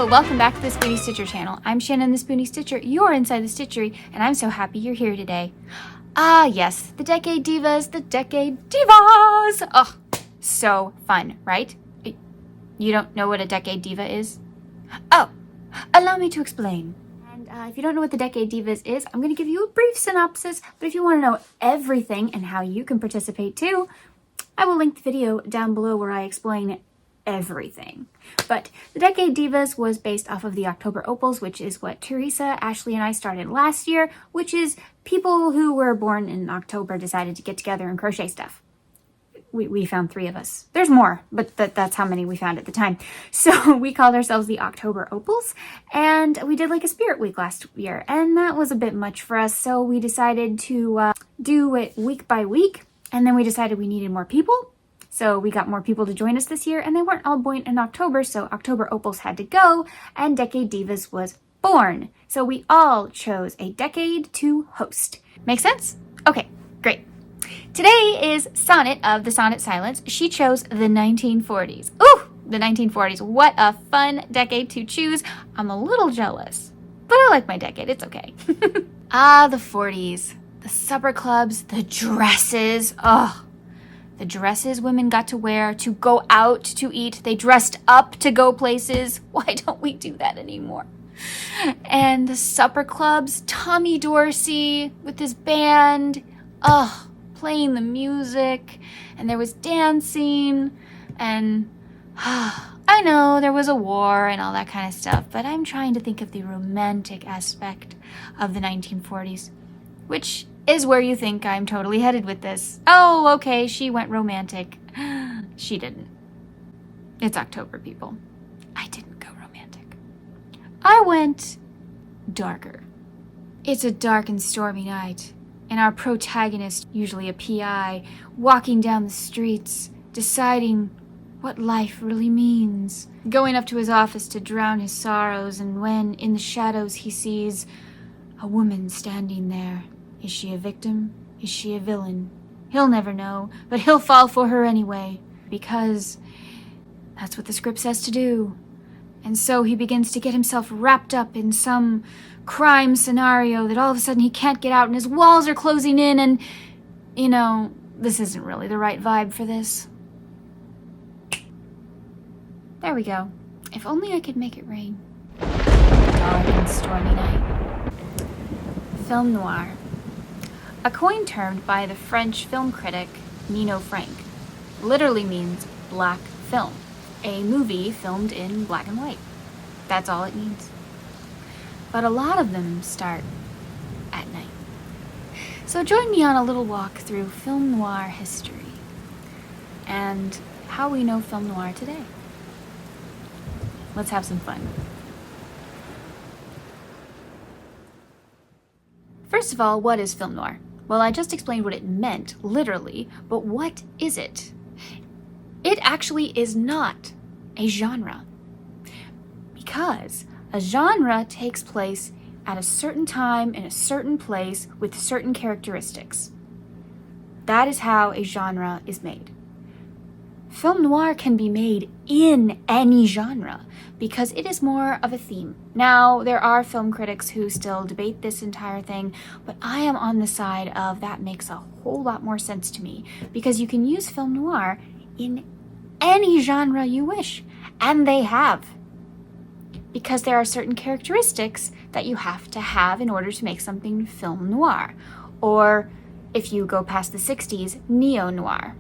Hello, welcome back to the Spoony Stitcher channel. I'm Shannon the Spoony Stitcher, you're inside the Stitchery, and I'm so happy you're here today. Ah, yes, the Decade Divas, the Decade Divas! Oh, so fun, right? You don't know what a Decade Diva is? Oh, allow me to explain. And if you don't know what the Decade Divas is, I'm going to give you a brief synopsis, but if you want to know everything and how you can participate too, I will link the video down below where I explain everything. But the Decade Divas was based off of the October Opals, which is what Teresa, Ashley, and I started last year, which is people who were born in October decided to get together and crochet stuff. We found 3 of us. There's more, but that's how many we found at the time. So we called ourselves the October Opals, and we did like a spirit week last year, and that was a bit much for us, so we decided to do it week by week, and then we decided we needed more people. So we got more people to join us this year, and they weren't all born in October, so October Opals had to go, and Decade Divas was born. So we all chose a decade to host. Make sense? Okay, great. Today is Sonnet of the Sonnet Silence. She chose the 1940s. Ooh, the 1940s. What a fun decade to choose. I'm a little jealous, but I like my decade. It's okay. Ah, the 40s. The supper clubs, the dresses. Oh, the dresses women got to wear to go out to eat. They dressed up to go places. Why don't we do that anymore? And the supper clubs, Tommy Dorsey with his band, playing the music, and there was dancing, and I know there was a war and all that kind of stuff, but I'm trying to think of the romantic aspect of the 1940s, which is where you think I'm totally headed with this. Oh, okay, she went romantic. She didn't. It's October, people. I didn't go romantic. I went darker. It's a dark and stormy night, and our protagonist, usually a PI, walking down the streets, deciding what life really means, going up to his office to drown his sorrows, and when, in the shadows, he sees a woman standing there. Is she a victim? Is she a villain? He'll never know, but he'll fall for her anyway, because that's what the script says to do. And so he begins to get himself wrapped up in some crime scenario that all of a sudden he can't get out and his walls are closing in, and, you know, this isn't really the right vibe for this. There we go. If only I could make it rain. Dark and stormy night. Film noir. A coin termed by the French film critic Nino Frank, literally means black film, a movie filmed in black and white. That's all it means. But a lot of them start at night. So join me on a little walk through film noir history and how we know film noir today. Let's have some fun. First of all, what is film noir? Well, I just explained what it meant, literally, but what is it? It actually is not a genre, because a genre takes place at a certain time in a certain place with certain characteristics. That is how a genre is made. Film noir can be made in any genre because it is more of a theme. Now, there are film critics who still debate this entire thing, but I am on the side of that makes a whole lot more sense to me because you can use film noir in any genre you wish, and they have. Because there are certain characteristics that you have to have in order to make something film noir, or if you go past the 60s, neo-noir.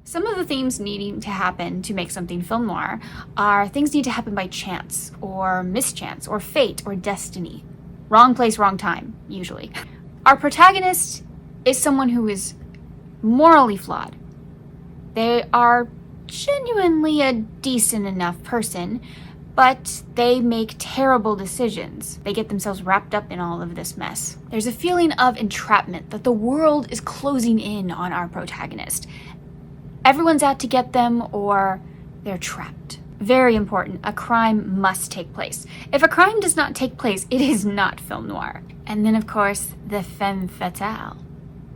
Some of the themes needing to happen to make something film noir are things need to happen by chance, or mischance, or fate, or destiny. Wrong place, wrong time, usually. Our protagonist is someone who is morally flawed. They are genuinely a decent enough person, but they make terrible decisions. They get themselves wrapped up in all of this mess. There's a feeling of entrapment, that the world is closing in on our protagonist. Everyone's out to get them, or they're trapped. Very important, a crime must take place. If a crime does not take place, it is not film noir. And then, of course, the femme fatale.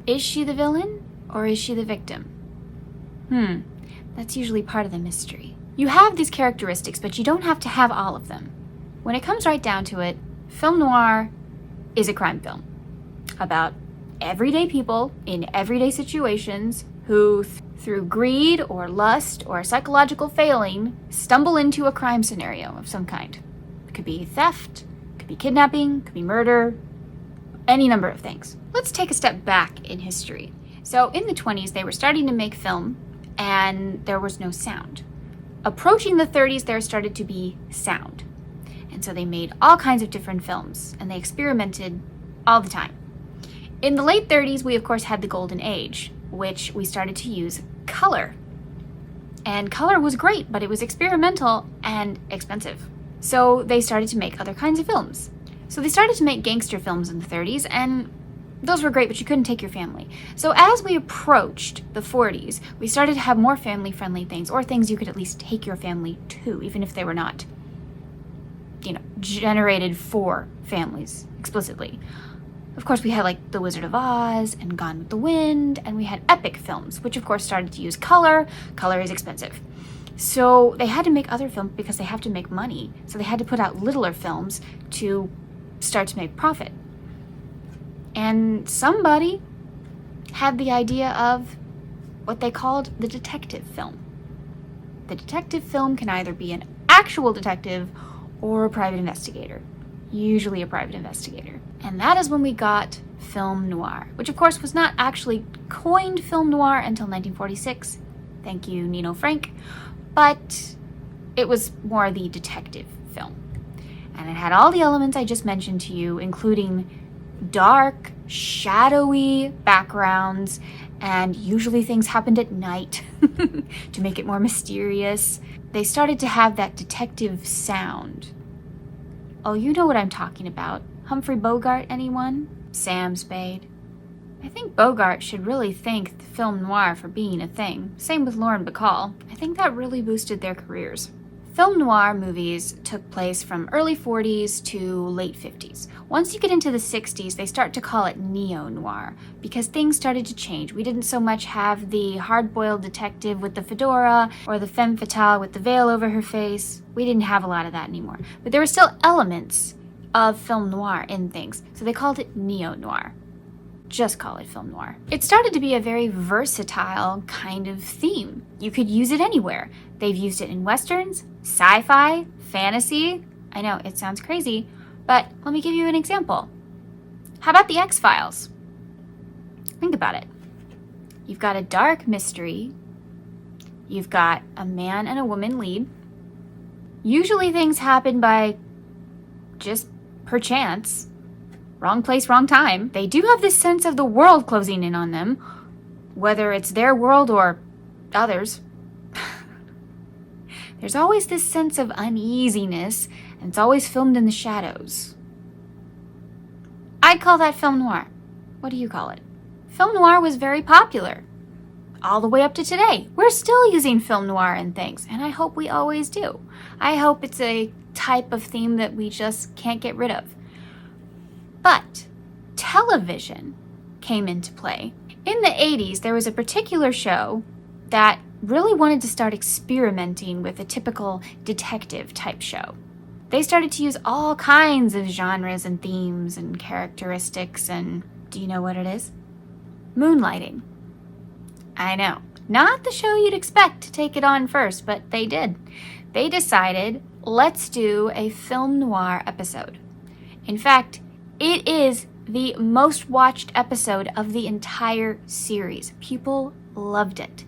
Is she the villain, or is she the victim? That's usually part of the mystery. You have these characteristics, but you don't have to have all of them. When it comes right down to it, film noir is a crime film about everyday people in everyday situations who, through greed or lust or psychological failing, stumble into a crime scenario of some kind. It could be theft, it could be kidnapping, it could be murder, any number of things. Let's take a step back in history. So in the 20s, they were starting to make film, and there was no sound. Approaching the 30s, there started to be sound. And so they made all kinds of different films, and they experimented all the time. In the late 30s, we of course had the golden age, which we started to use color. And color was great, but it was experimental and expensive. So they started to make other kinds of films. So they started to make gangster films in the 30s, and those were great, but you couldn't take your family. So as we approached the 40s, we started to have more family-friendly things, or things you could at least take your family to, even if they were not, generated for families explicitly. Of course, we had like The Wizard of Oz and Gone with the Wind, and we had epic films, which of course started to use color. Color is expensive. So they had to make other films because they have to make money. So they had to put out littler films to start to make profit. And somebody had the idea of what they called the detective film. The detective film can either be an actual detective or a private investigator, usually a private investigator. And that is when we got film noir, which of course was not actually coined film noir until 1946. Thank you, Nino Frank. But it was more the detective film. And it had all the elements I just mentioned to you, including dark, shadowy backgrounds, and usually things happened at night to make it more mysterious. They started to have that detective sound. Oh, you know what I'm talking about. Humphrey Bogart, anyone? Sam Spade. I think Bogart should really thank the film noir for being a thing. Same with Lauren Bacall. I think that really boosted their careers. Film noir movies took place from early 40s to late 50s. Once you get into the 60s, they start to call it neo-noir because things started to change. We didn't so much have the hard-boiled detective with the fedora or the femme fatale with the veil over her face. We didn't have a lot of that anymore. But there were still elements of film noir in things, so they called it neo-noir. Just call it film noir. It started to be a very versatile kind of theme. You could use it anywhere. They've used it in westerns, sci-fi, fantasy. I know, it sounds crazy, but let me give you an example. How about the X-Files? Think about it. You've got a dark mystery. You've got a man and a woman lead. Usually things happen by just perchance. Wrong place, wrong time. They do have this sense of the world closing in on them, whether it's their world or others. There's always this sense of uneasiness, and it's always filmed in the shadows. I'd call that film noir. What do you call it? Film noir was very popular, all the way up to today. We're still using film noir in things, and I hope we always do. I hope it's a type of theme that we just can't get rid of. But television came into play. In the 80s, there was a particular show that really wanted to start experimenting with a typical detective type show. They started to use all kinds of genres and themes and characteristics, and do you know what it is? Moonlighting. I know, not the show you'd expect to take it on first, but they did. They decided, let's do a film noir episode. In fact, it is the most watched episode of the entire series. People loved it.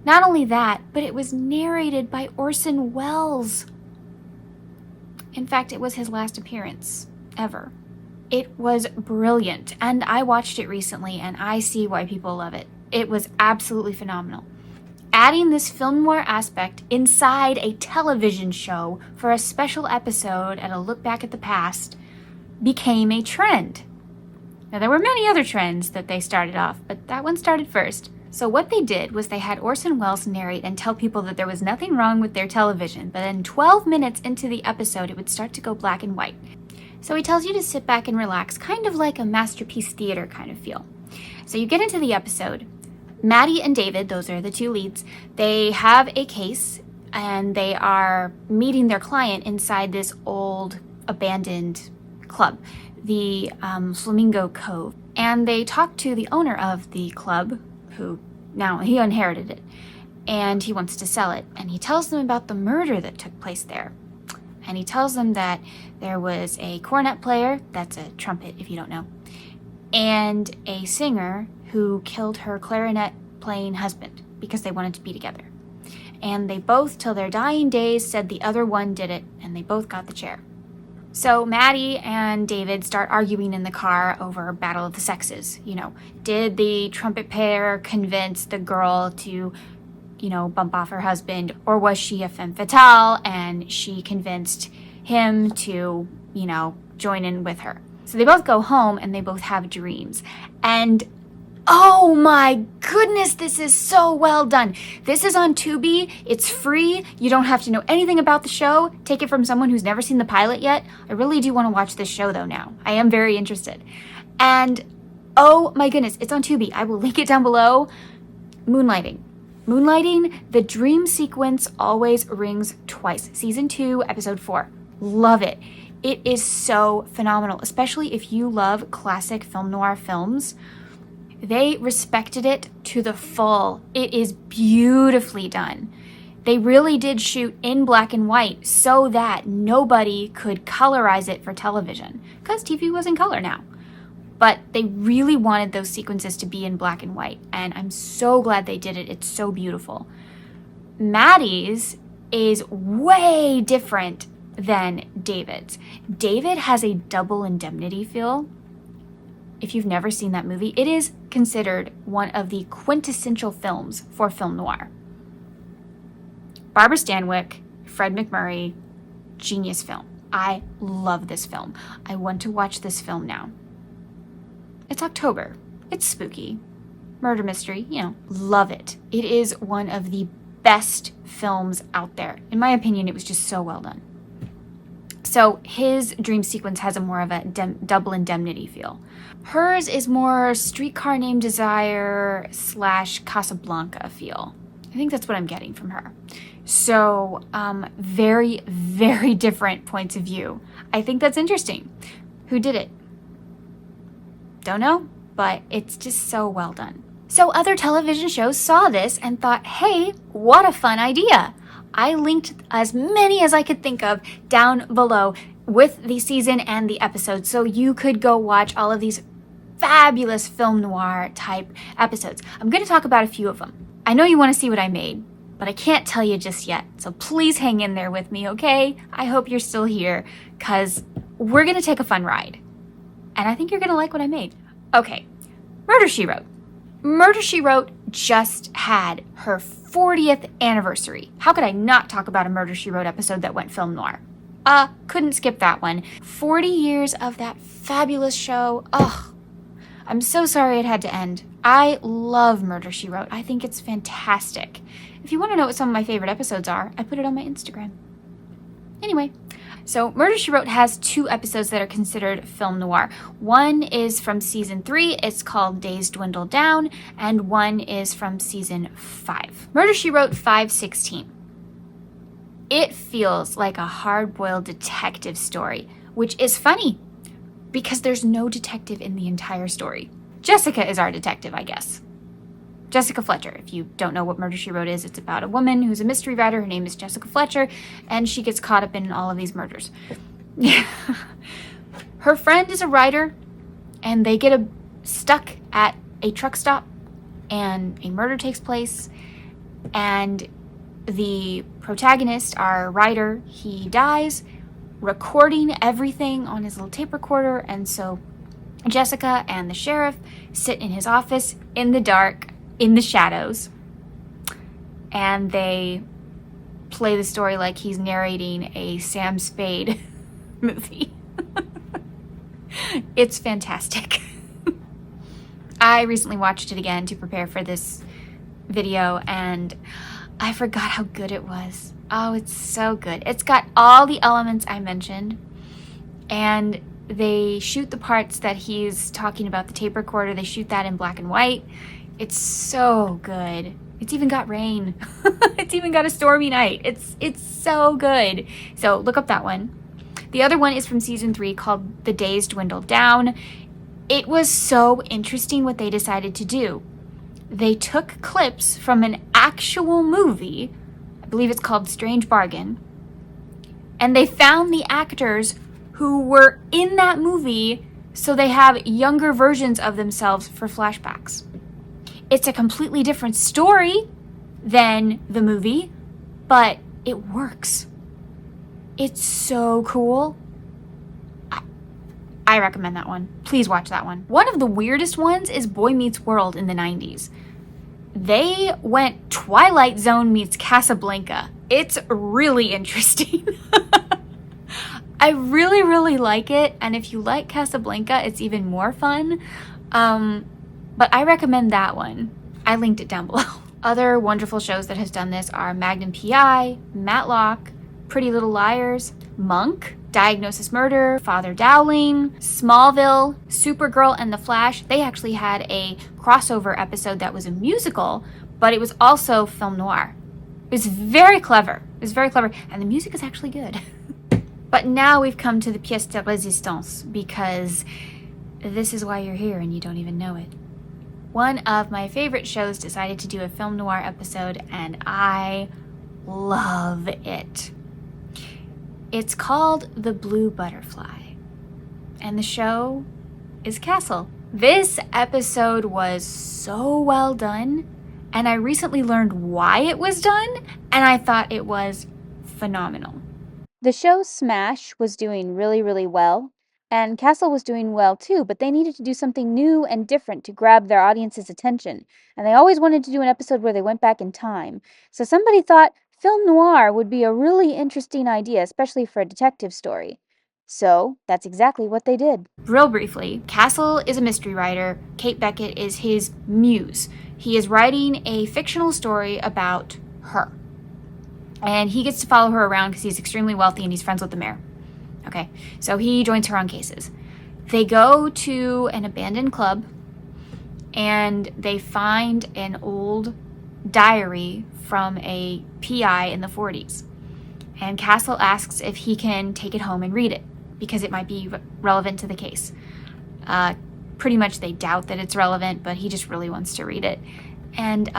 Not only that, but it was narrated by Orson Welles. In fact, it was his last appearance ever. It was brilliant, and I watched it recently, and I see why people love it. It was absolutely phenomenal. Adding this film noir aspect inside a television show for a special episode and a look back at the past became a trend. Now, there were many other trends that they started off, but that one started first. So what they did was they had Orson Welles narrate and tell people that there was nothing wrong with their television, but then 12 minutes into the episode, it would start to go black and white. So he tells you to sit back and relax, kind of like a masterpiece theater kind of feel. So you get into the episode. Maddie and David, those are the two leads, they have a case and they are meeting their client inside this old abandoned club, the Flamingo Cove. And they talk to the owner of the club, who now he inherited it, and he wants to sell it. And he tells them about the murder that took place there. And he tells them that there was a cornet player, that's a trumpet if you don't know, and a singer who killed her clarinet playing husband because they wanted to be together. And they both, till their dying days, said the other one did it, and they both got the chair. So Maddie and David start arguing in the car over Battle of the Sexes. You know, did the trumpet player convince the girl to, you know, bump off her husband, or was she a femme fatale and she convinced him to, you know, join in with her? So they both go home and they both have dreams. And oh my goodness, this is so well done. This is on Tubi. It's free. You don't have to know anything about the show. Take it from someone who's never seen the pilot yet. I really do want to watch this show though now. I am very interested. And oh my goodness, it's on Tubi. I will link it down below. Moonlighting. Moonlighting, the dream sequence always rings twice. Season 2, episode 4. Love it. It is so phenomenal, especially if you love classic film noir films. They respected it to the full. It is beautifully done. They really did shoot in black and white so that nobody could colorize it for television, because TV was in color now. But they really wanted those sequences to be in black and white, and I'm so glad they did it. It's so beautiful. Maddie's is way different than David's. David has a Double Indemnity feel. If you've never seen that movie, it is considered one of the quintessential films for film noir. Barbara Stanwyck, Fred McMurray, genius film. I love this film. I want to watch this film now. It's October. It's spooky. Murder mystery, you know, love it. It is one of the best films out there. In my opinion, it was just so well done. So his dream sequence has a more of a Double Indemnity feel. Hers is more Streetcar Named Desire / Casablanca feel. I think that's what I'm getting from her. So very, very different points of view. I think that's interesting. Who did it? Don't know, but it's just so well done. So other television shows saw this and thought, hey, what a fun idea. I linked as many as I could think of down below with the season and the episode, so you could go watch all of these fabulous film noir type episodes. I'm going to talk about a few of them. I know you want to see what I made, but I can't tell you just yet, so please hang in there with me, okay? I hope you're still here, because we're going to take a fun ride. And I think you're going to like what I made. Okay, Murder, She Wrote. Murder, She Wrote just had her 40th anniversary. How could I not talk about a Murder, She Wrote episode that went film noir? Couldn't skip that one. 40 years of that fabulous show. Ugh, I'm so sorry it had to end. I love Murder, She Wrote. I think it's fantastic. If you want to know what some of my favorite episodes are, I put it on my Instagram. Anyway, so Murder, She Wrote has 2 episodes that are considered film noir. One is from season 3, it's called Days Dwindle Down, and one is from season 5. Murder, She Wrote 5/16. It feels like a hard-boiled detective story, which is funny because there's no detective in the entire story. Jessica is our detective, I guess. Jessica Fletcher. If you don't know what Murder, She Wrote is, it's about a woman who's a mystery writer. Her name is Jessica Fletcher, and she gets caught up in all of these murders. Her friend is a writer, and they get stuck at a truck stop, and a murder takes place, and the protagonist, our writer, he dies, recording everything on his little tape recorder, and so Jessica and the sheriff sit in his office in the dark, in the shadows, and they play the story like he's narrating a Sam Spade movie. It's fantastic. I recently watched it again to prepare for this video, and I forgot how good it was. Oh, it's so good. It's got all the elements I mentioned, and they shoot the parts that he's talking about, the tape recorder, they shoot that in black and white. It's so good. It's even got rain. It's even got a stormy night. It's so good. So look up that one. The other one is from season 3 called The Days Dwindle Down. It was so interesting what they decided to do. They took clips from an actual movie, I believe it's called Strange Bargain, and they found the actors who were in that movie so they have younger versions of themselves for flashbacks. It's a completely different story than the movie, but it works. It's so cool. I recommend that one. Please watch that one. One of the weirdest ones is Boy Meets World in the 90s. They went Twilight Zone meets Casablanca. It's really interesting. I really, really like it. And if you like Casablanca, it's even more fun. But I recommend that one. I linked it down below. Other wonderful shows that has done this are Magnum PI, Matlock, Pretty Little Liars, Monk, Diagnosis Murder, Father Dowling, Smallville, Supergirl, and The Flash. They actually had a crossover episode that was a musical, but it was also film noir. It was very clever. It was very clever, and the music is actually good. But now we've come to the pièce de résistance, because this is why you're here and you don't even know it. One of my favorite shows decided to do a film noir episode, and I love it. It's called The Blue Butterfly, and the show is Castle. This episode was so well done, and I recently learned why it was done, and I thought it was phenomenal. The show Smash was doing really, really well, and Castle was doing well too, but they needed to do something new and different to grab their audience's attention, and they always wanted to do an episode where they went back in time. So somebody thought film noir would be a really interesting idea, especially for a detective story. So that's exactly what they did. Real briefly, Castle is a mystery writer. Kate Beckett is his muse. He is writing a fictional story about her. And he gets to follow her around because he's extremely wealthy and he's friends with the mayor. Okay, so he joins her on cases. They go to an abandoned club and they find an old diary from a PI in the 40s. And Castle asks if he can take it home and read it because it might be relevant to the case. Pretty much they doubt that it's relevant, but he just really wants to read it. And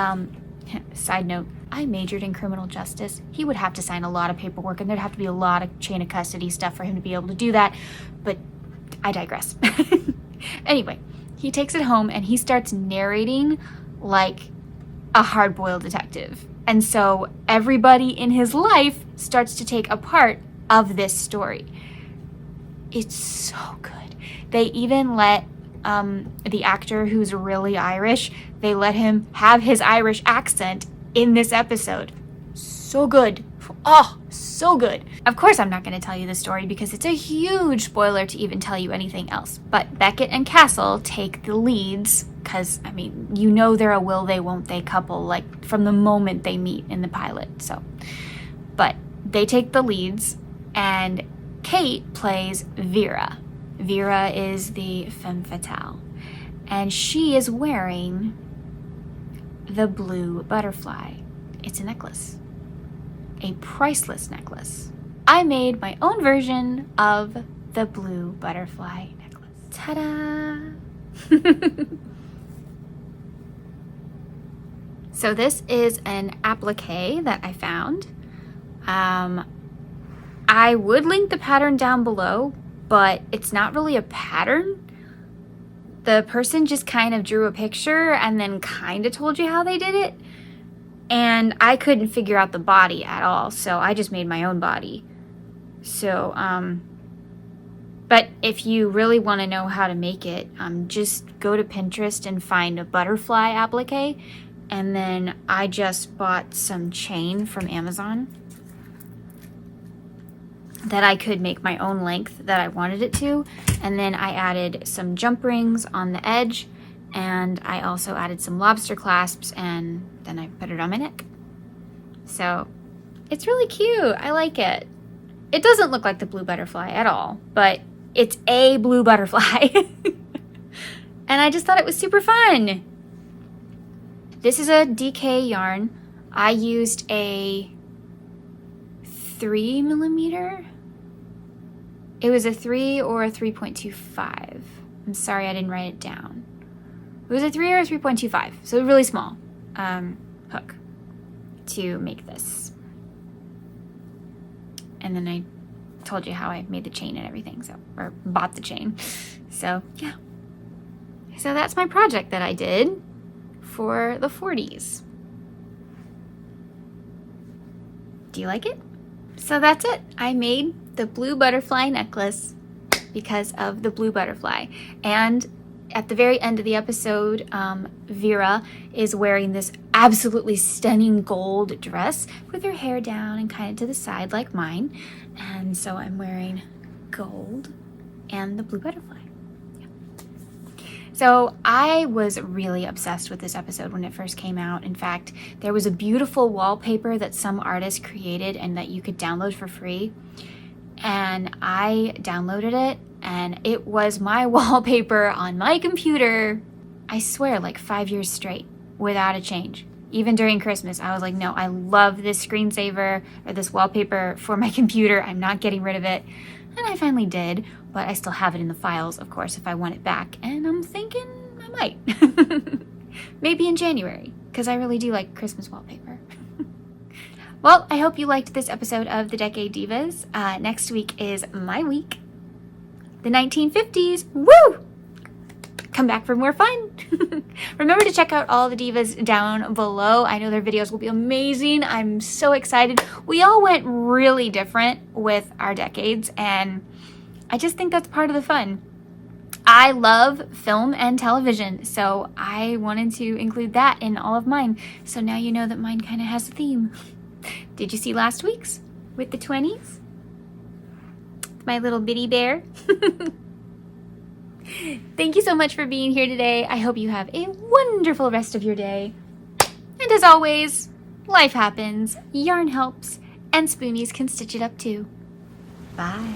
side note, I majored in criminal justice. He would have to sign a lot of paperwork and there'd have to be a lot of chain of custody stuff for him to be able to do that. But I digress. Anyway, he takes it home and he starts narrating like a hard-boiled detective. And so everybody in his life starts to take a part of this story. It's so good. They even let the actor who's really Irish, they let him have his Irish accent in this episode. So good. Oh, so good. Of course, I'm not going to tell you the story because it's a huge spoiler to even tell you anything else. But Beckett and Castle take the leads because, I mean, you know they're a will they, won't they couple, like, from the moment they meet in the pilot. So, but they take the leads and Kate plays Vera. Vera is the femme fatale. And she is wearing the blue butterfly. It's a necklace. A priceless necklace. I made my own version of the blue butterfly necklace. Ta-da! So this is an applique that I found. I would link the pattern down below, but it's not really a pattern. The person just kind of drew a picture and then kind of told you how they did it. And I couldn't figure out the body at all, so I just made my own body. So, but if you really want to know how to make it, just go to Pinterest and find a butterfly applique. And then I just bought some chain from Amazon that I could make my own length that I wanted it to. And then I added some jump rings on the edge. And I also added some lobster clasps and then I put it on my neck. So it's really cute. I like it. It doesn't look like the blue butterfly at all, but it's a blue butterfly. And I just thought it was super fun. This is a DK yarn. I used a 3mm. It was a 3 or a 3.25. I'm sorry I didn't write it down. It was a 3 or a 3.25, so really small hook to make this. And then I told you how I made the chain and everything, or bought the chain. So yeah. So that's my project that I did for the 40s. Do you like it? So that's it. I made the blue butterfly necklace because of the blue butterfly. And at the very end of the episode, Vera is wearing this absolutely stunning gold dress with her hair down and kind of to the side like mine. And so I'm wearing gold and the blue butterfly. Yeah. So I was really obsessed with this episode when it first came out. In fact, there was a beautiful wallpaper that some artist created and that you could download for free. And I downloaded it, and it was my wallpaper on my computer, I swear, like 5 years straight without a change. Even during Christmas, I was like, no, I love this screensaver or this wallpaper for my computer. I'm not getting rid of it. And I finally did, but I still have it in the files, of course, if I want it back. And I'm thinking I might. Maybe in January, because I really do like Christmas wallpaper. Well, I hope you liked this episode of the Decade Divas. Next week is my week. The 1950s. Woo! Come back for more fun. Remember to check out all the divas down below. I know their videos will be amazing. I'm so excited. We all went really different with our decades, and I just think that's part of the fun. I love film and television, so I wanted to include that in all of mine. So now you know that mine kind of has a theme. Did you see last week's with the 20s? My little bitty bear. Thank you so much for being here today. I hope you have a wonderful rest of your day. And as always, life happens, yarn helps, and spoonies can stitch it up too. Bye.